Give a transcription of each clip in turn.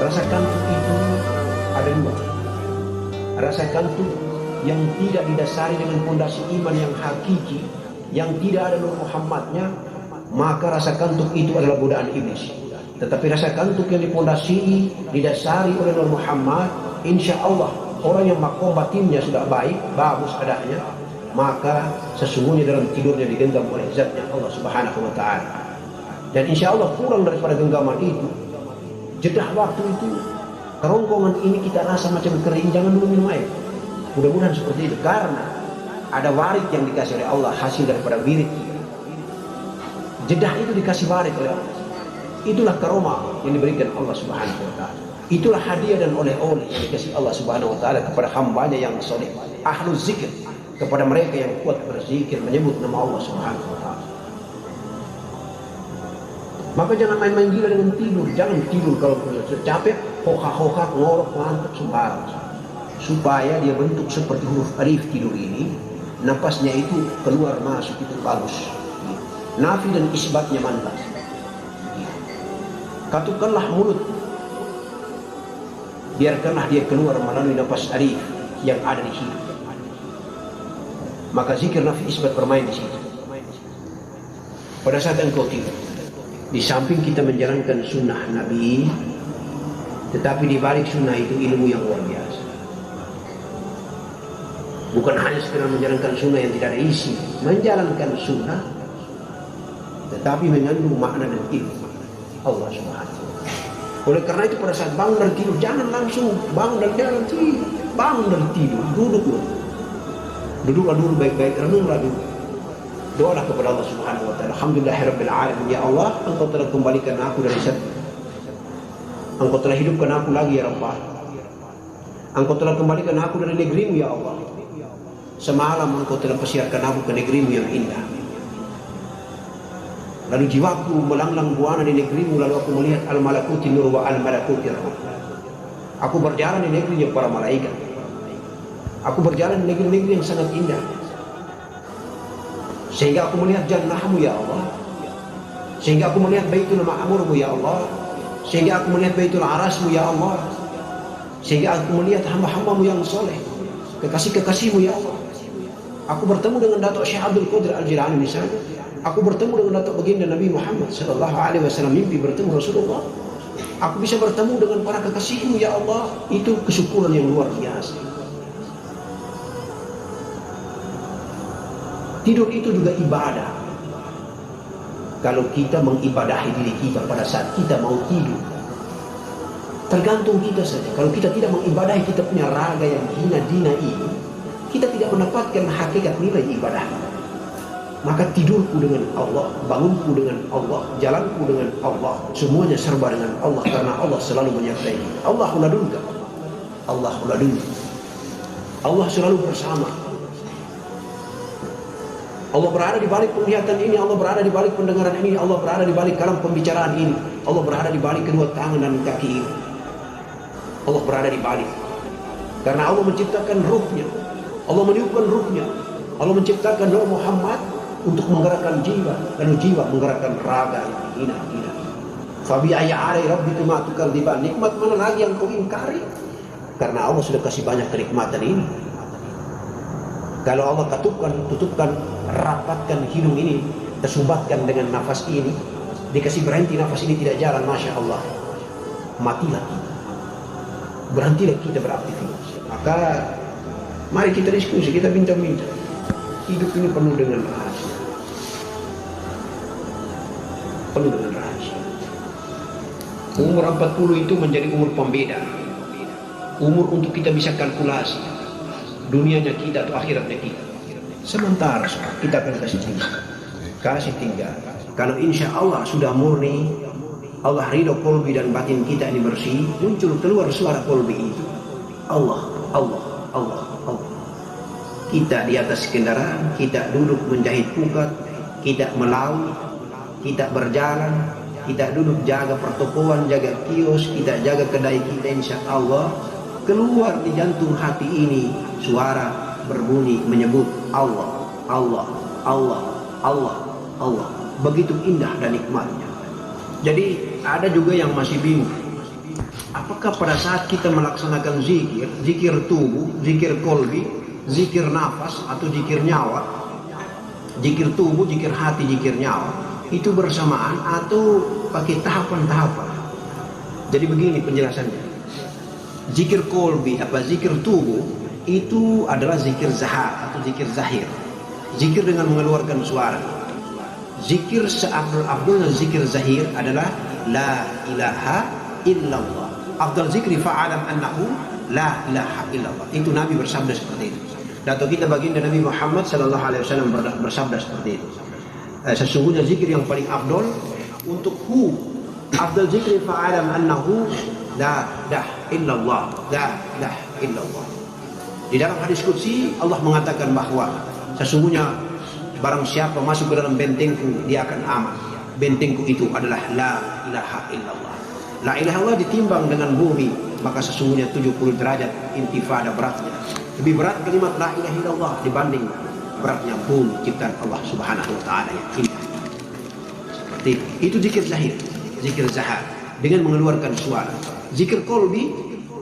Rasa kantuk itu ada dua. Rasa kantuk yang tidak didasari dengan fondasi iman yang hakiki, yang tidak ada Nur Muhammadnya, maka rasa kantuk itu adalah godaan iblis. Tetapi rasa kantuk yang dipondasi, didasari oleh Nur Muhammad, insya Allah orang yang makom batinnya sudah baik, bagus adanya, maka sesungguhnya dalam tidurnya digenggam oleh zatnya Allah Subhanahu wa Ta'ala. Dan insya Allah kurang daripada genggaman itu, jedah waktu itu, kerongkongan ini kita rasa macam kering, jangan dulu minum air. Mudah-mudahan seperti itu, karena ada warid yang dikasih oleh Allah, hasil daripada wirid. Jedah itu dikasih warid oleh Allah. Itulah karomah yang diberikan Allah Subhanahu wa Ta'ala. Itulah hadiah dan oleh-oleh yang dikasih Allah Subhanahu wa Ta'ala kepada hambanya yang soleh, ahlul zikir, kepada mereka yang kuat berzikir, menyebut nama Allah Subhanahu wa Ta'ala. Maka jangan main-main gila dengan tidur. Jangan tidur kalau capek, hoka-hoka, ngorok, ngantuk, sembarang. Supaya dia bentuk seperti huruf alif tidur ini, napasnya itu keluar masuk itu bagus. Nafi dan isbatnya mantap. Katukkanlah mulut, biarkanlah dia keluar melalui napas alif yang ada di situ. Maka zikir nafi isbat bermain di situ. Pada saat engkau tidur, di samping kita menjalankan sunnah Nabi, tetapi di balik sunnah itu ilmu yang luar biasa. Bukan hanya sekedar menjalankan sunnah yang tidak ada isi, menjalankan sunnah tetapi mengandung makna dan ilmu Allah Subhanahu wa Ta'ala. Oleh karena itu pada saat bangun dari tidur, jangan langsung bangun dari jalan tidur. Bangun dari tidur, duduk dulu. Duduklah dulu baik-baik, renunglah dulu. Doalah kepada Allah Subhanahu wa Ta'ala. Alhamdulillahirabbil alamin, ya Allah, Engkau telah kembalikan aku dari zat. Engkau telah hidupkan aku lagi ya Rabbah. Engkau telah kembalikan aku dari negerimu ya Allah. Semalam Engkau telah persiarkan aku ke negerimu yang indah. Lalu jiwaku melanglang buana di negerimu, lalu aku melihat al-malakuti nur wa al-malakuti ruh. Aku berjalan di negeri yang para malaikat. Aku berjalan di negeri-negeri yang sangat indah. Sehingga aku melihat jannahmu ya Allah. Sehingga aku melihat baitul ma'murmu ya Allah. Sehingga aku melihat baitul arasmu ya Allah. Sehingga aku melihat hamba-hambamu yang soleh, kekasih-kekasihmu ya Allah. Aku bertemu dengan Datuk Syekh Abdul Qadir Al-Jilani misalnya. Aku bertemu dengan Datuk Baginda Nabi Muhammad sallallahu alaihi wasallam, mimpi bertemu Rasulullah. Aku bisa bertemu dengan para kekasihmu ya Allah. Itu kesyukuran yang luar biasa. Tidur itu juga ibadah. Kalau kita mengibadahi diri kita pada saat kita mau tidur, tergantung kita saja. Kalau kita tidak mengibadahi kita punya raga yang hina-dina ini, kita tidak mendapatkan hakikat nilai ibadah. Maka tidurku dengan Allah, bangunku dengan Allah, jalanku dengan Allah, semuanya serba dengan Allah, karena Allah selalu menyertai kita. Allahu ladunka, Allahu ladunka. Allah selalu bersama. Allah berada di balik penglihatan ini, Allah berada di balik pendengaran ini, Allah berada di balik kalam pembicaraan ini, Allah berada di balik kedua tangan dan kaki ini. Allah berada di balik. Karena Allah menciptakan ruhnya, Allah meniupkan ruhnya, Allah menciptakan Nur Muhammad untuk menggerakkan jiwa, lalu jiwa menggerakkan raga yang hina-hina. Fabi ayyi alai rabbikuma tukadziban. Nikmat mana lagi yang kau ingkari? Karena Allah sudah kasih banyak kenikmatan ini. Kalau Allah tutupkan, rapatkan hidung ini, tersumbatkan dengan nafas ini, dikasih berhenti nafas ini tidak jalan, masya Allah, matilah kita. Berhentilah kita beraktivitas. Maka mari kita diskusi, kita bincang-bincang. Hidup ini penuh dengan rahasia. Penuh dengan rahasia. Umur 40 itu menjadi umur pembeda. Umur untuk kita bisa kalkulasi dunianya kita atau akhiratnya kita. Sementara kita akan kasih tinggal. Kalau insya Allah sudah murni, Allah ridho kolbi dan batin kita ini bersih, muncul keluar suara kolbi itu. Allah, Allah, Allah, Allah. Kita di atas kendaraan, kita duduk menjahit pukat, kita melaut, kita berjalan, kita duduk jaga pertokoan, jaga kios, kita jaga kedai kita, insya Allah keluar di jantung hati ini suara berbunyi menyebut Allah, Allah, Allah, Allah, Allah. Begitu indah dan nikmatnya. Jadi ada juga yang masih bingung. Apakah pada saat kita melaksanakan zikir, zikir tubuh, zikir kolbi, zikir nafas atau zikir nyawa, zikir tubuh, zikir hati, zikir nyawa, itu bersamaan atau pakai tahapan-tahapan? Jadi begini penjelasannya. Zikir kolbi zikir tubuh itu adalah zikir zahar atau zikir zahir. Zikir dengan mengeluarkan suara. Zikir seabdul-abdulnya zikir zahir adalah la ilaha illallah. Afdal zikri fa'alam annahu la ilaha illallah. Itu Nabi bersabda seperti itu. Dato kita baginda Nabi Muhammad sallallahu alaihi wasallam bersabda seperti itu. Sesungguhnya zikir yang paling afdal untuk afdal zikri fa'alam annahu la ilaha illallah. La ilaha illallah. Di dalam hadis qudsi Allah mengatakan bahwa sesungguhnya barang siapa masuk ke dalam bentengku dia akan aman. Bentengku itu adalah la ilaha illallah. La ilaha illallah ditimbang dengan bumi, maka sesungguhnya 70 derajat intifada beratnya. Lebih berat kalimat la ilaha illallah dibanding beratnya bumi ciptaan Allah Subhanahu wa taala yang indah. Seperti itu zikir zahir, zikir zahar dengan mengeluarkan suara. Zikir kolbi,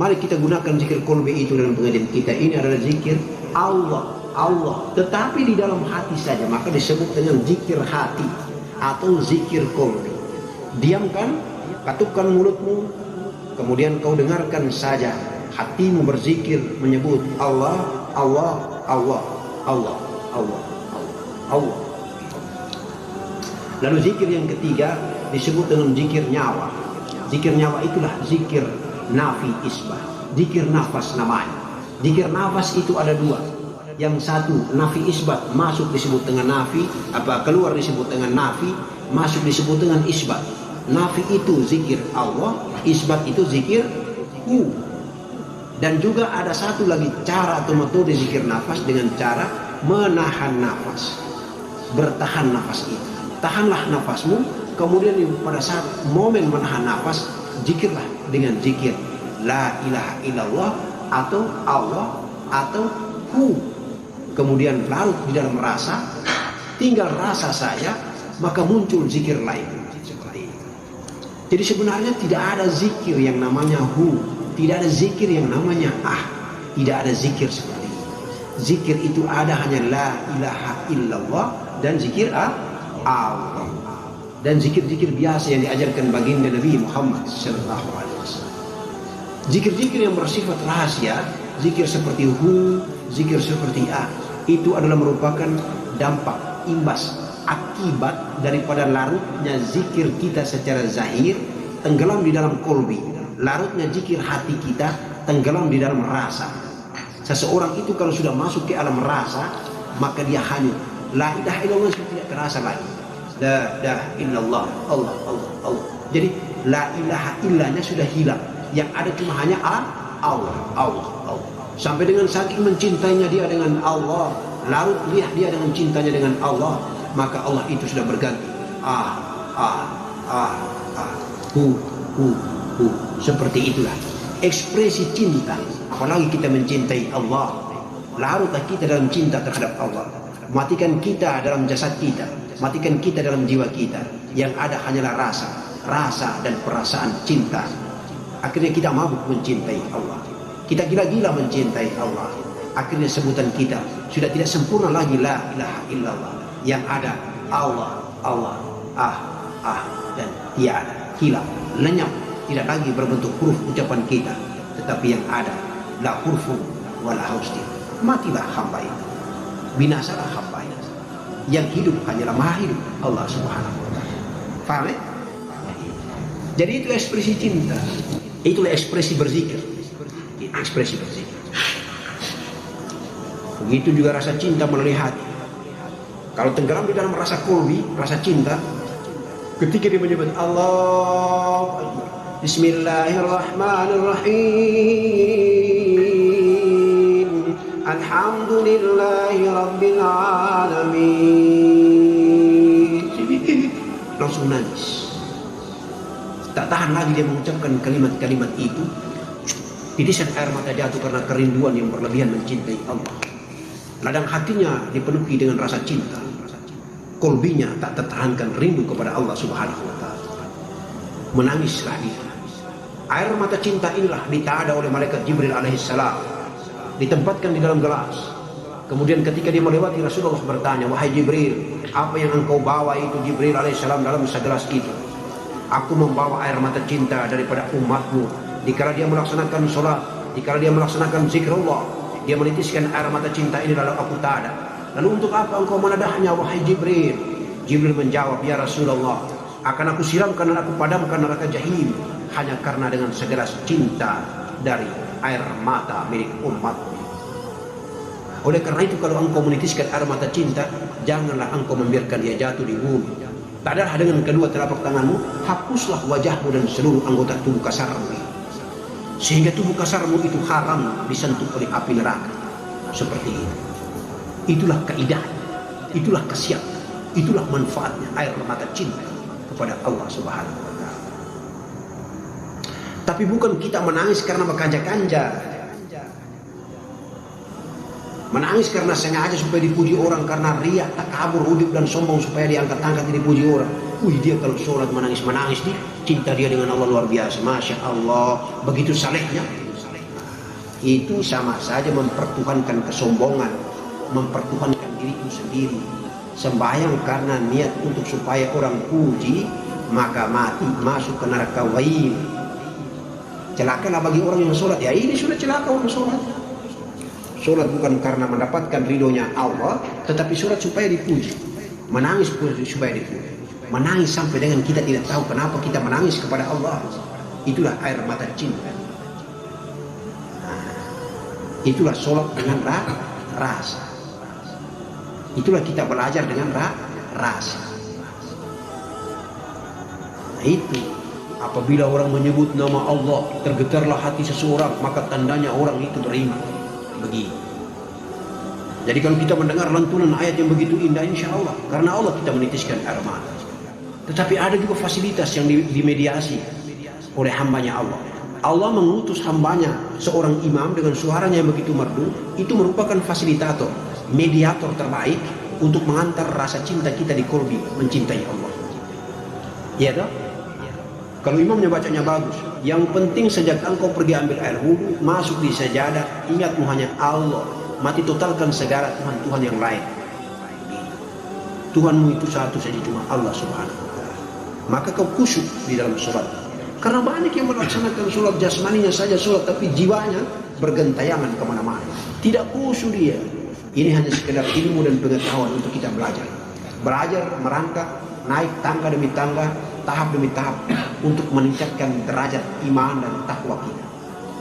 mari kita gunakan zikir kolbi itu dalam pengajian kita. Ini adalah zikir Allah, tetapi di dalam hati saja, maka disebut dengan zikir hati atau zikir kolbi. Diamkan, katupkan mulutmu, kemudian kau dengarkan saja hatimu berzikir menyebut Allah, Allah, Allah, Allah, Allah, Allah. Lalu zikir yang ketiga disebut dengan zikir nyawa. Zikir nyawa itulah zikir nafi isbah, zikir nafas namanya. Zikir nafas itu ada dua. Yang satu nafi isbat, masuk disebut dengan nafi, keluar disebut dengan nafi, masuk disebut dengan isbat. Nafi itu zikir Allah, isbat itu zikir hu. Dan juga ada satu lagi cara atau metode zikir nafas dengan cara menahan nafas. Bertahan nafas itu. Tahanlah nafasmu, kemudian pada saat momen menahan nafas, zikirlah dengan zikir la ilaha illallah atau Allah atau hu. Kemudian larut di dalam rasa, tinggal rasa saja, maka muncul zikir lain. Seperti itu. Jadi sebenarnya tidak ada zikir yang namanya hu, tidak ada zikir yang namanya tidak ada zikir seperti itu. Zikir itu ada hanya la ilaha illallah dan zikir Allah. Dan zikir-zikir biasa yang diajarkan baginda Nabi Muhammad sallallahu alaihi wasallam. Zikir-zikir yang bersifat rahasia, zikir seperti hu, zikir seperti itu adalah merupakan dampak, imbas, akibat daripada larutnya zikir kita secara zahir, tenggelam di dalam kolbi. Larutnya zikir hati kita, tenggelam di dalam rasa. Seseorang itu kalau sudah masuk ke alam rasa, maka dia hanyut. La ilaha illallah sudah tidak terasa lagi. La ilaha illallah, Allah, Allah, Allah. Jadi la ilaha illanya sudah hilang. Yang ada cuma hanya Allah, Allah, Allah. Sampai dengan saking mencintainya dia dengan Allah, larut dia dengan cintanya dengan Allah, maka Allah itu sudah berganti hu. Seperti itulah ekspresi cinta. Apalagi kita mencintai Allah, larutlah kita dalam cinta terhadap Allah. Matikan kita dalam jasad kita, matikan kita dalam jiwa kita. Yang ada hanyalah rasa dan perasaan cinta. Akhirnya kita mabuk mencintai Allah, kita gila-gila mencintai Allah. Akhirnya sebutan kita sudah tidak sempurna lagi la ilaha illallah. Yang ada Allah, Allah, dan tiada, hilang, lenyap, tidak lagi berbentuk huruf ucapan kita, tetapi yang ada la hurfu wala hustin. Matilah hamba itu, binasalah hamba itu. Yang hidup hanyalah Maha Hidup, Allah Subhanahu wa taala. Paham ya? Jadi itu ekspresi cinta, itulah ekspresi berzikir. Ekspresi berzikir. Begitu juga rasa cinta melalui hati. Kalau tenggelam di dalam rasa kolbi, rasa cinta, ketika dia menyebut Allah Akbar, Bismillahirrahmanirrahim, Alhamdulillahi Rabbil Alamin, langsung nangis. Tak tahan lagi dia mengucapkan kalimat-kalimat itu. Titisan air mata jatuh karena kerinduan yang berlebihan mencintai Allah. Ladang hatinya dipenuhi dengan rasa cinta. Kolbinya tak tertahankan rindu kepada Allah Subhanahu wa taala. Menangislah dia. Air mata cinta inilah ditada oleh malaikat Jibril alaihissalam, ditempatkan di dalam gelas. Kemudian ketika dia melewati, Rasulullah bertanya, wahai Jibril, apa yang engkau bawa itu Jibril alaihissalam dalam segelas itu? Aku membawa air mata cinta daripada umatmu. Dikala dia melaksanakan sholat, dikala dia melaksanakan zikrullah, dia menitiskan air mata cinta ini lalu aku tada. Lalu untuk apa engkau menadahnya wahai Jibril? Jibril menjawab, ya Rasulullah, akan aku siramkan dan aku padamkan neraka jahim hanya karena dengan segelas cinta dari air mata milik umatmu. Oleh karena itu kalau engkau menitiskan air mata cinta, janganlah engkau membiarkan dia jatuh di bumi. Tadalah dengan kedua telapak tanganmu, hapuslah wajahmu dan seluruh anggota tubuh kasarmu, sehingga tubuh kasarmu itu haram disentuh oleh api neraka. Seperti itu. Itulah kaidah, itulah khasiat, itulah manfaatnya air mata cinta kepada Allah Subhanahu wa Ta'ala. Tapi bukan kita menangis karena berkanja-kanja. Menangis karena sengaja supaya dipuji orang, karena riak, takabur, ujub dan sombong supaya diangkat-angkat dipuji orang. Wih, dia kalau sholat menangis nih, cinta dia dengan Allah luar biasa, masya Allah, begitu salehnya. Itu sama saja mempertuhankan kesombongan, mempertuhankan diriku sendiri. Sembahyang karena niat untuk supaya orang puji, maka mati masuk ke neraka wail. Celakalah bagi orang yang sholat. Ya ini sudah celaka orang sholat. Sholat bukan karena mendapatkan ridhonya Allah, tetapi sholat supaya dipuji. Menangis supaya dipuji. Menangis sampai dengan kita tidak tahu kenapa kita menangis kepada Allah. Itulah air mata cinta. Nah, itulah sholat dengan rasa. Itulah kita belajar dengan rasa. Nah itu, apabila orang menyebut nama Allah, tergetarlah hati seseorang, maka tandanya orang itu beriman. Begini. Jadi kalau kita mendengar lantunan ayat yang begitu indah, insya Allah, karena Allah kita menitiskan air mata. Tetapi ada juga fasilitas yang dimediasi oleh hambanya Allah. Allah mengutus hambanya, seorang imam dengan suaranya yang begitu merdu, itu merupakan fasilitator, mediator terbaik untuk mengantar rasa cinta kita di kolbi mencintai Allah. Iya toh? Kalau imamnya bacanya bagus, yang penting sejak engkau pergi ambil air wudhu, masuk di sajadah, ingatmu hanya Allah, mati totalkan segala Tuhan-Tuhan yang lain. Tuhanmu itu satu saja, cuma Allah Subhanahu wa Ta'ala. Maka kau khusyuk di dalam sholat. Karena banyak yang melaksanakan sholat jasmaninya saja sholat, tapi jiwanya bergentayangan kemana-mana. Tidak khusyuk dia. Ini hanya sekedar ilmu dan pengetahuan untuk kita belajar. Belajar, merangkak, naik tangga demi tangga, tahap demi tahap, untuk meningkatkan derajat iman dan takwa kita.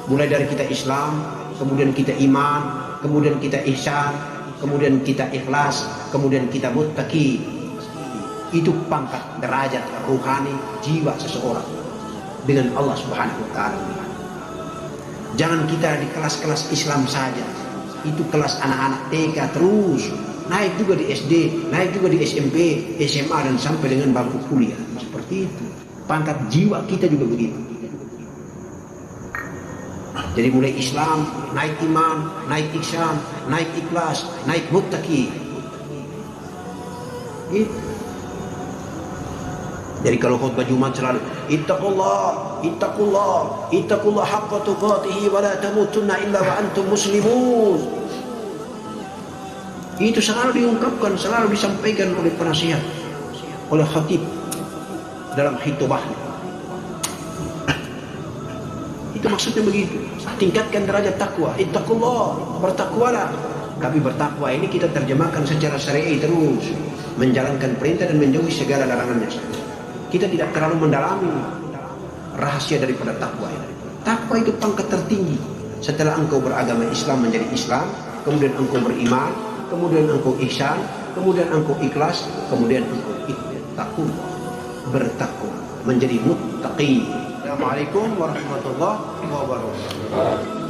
Mulai dari kita Islam, kemudian kita iman, kemudian kita ihsan, kemudian kita ikhlas, kemudian kita muttaqi. Itu pangkat derajat ruhani jiwa seseorang dengan Allah Subhanahu wa Ta'ala. Jangan kita di kelas-kelas Islam saja, itu kelas anak-anak TK terus, naik juga di SD, naik juga di SMP, SMA, dan sampai dengan bangku kuliah. Seperti itu. Pangkat jiwa kita juga begitu. Jadi mulai Islam, naik iman, naik ihsan, naik ikhlas, naik muttaqi. Gitu. Jadi kalau khutbah Jumat selalu ittaqullah, ittaqullah, ittaqullah haqqa tuqatihi wa la tamutunna illa wa antum muslimun. Itu selalu diungkapkan, selalu disampaikan oleh penasihat, oleh khatib dalam khutbahnya. Itu maksudnya begitu. Tingkatkan derajat takwa. Ittaqullah, bertakwalah. Tapi bertakwa ini kita terjemahkan secara syar'i terus, menjalankan perintah dan menjauhi segala larangannya. Kita tidak terlalu mendalami rahasia daripada takwa ini. Takwa itu pangkat tertinggi. Setelah engkau beragama Islam menjadi Islam, kemudian engkau beriman, kemudian engkau ihsan, kemudian engkau ikhlas, kemudian engkau takwa, bertakwa, menjadi muttaqi. Assalamualaikum warahmatullahi wabarakatuh.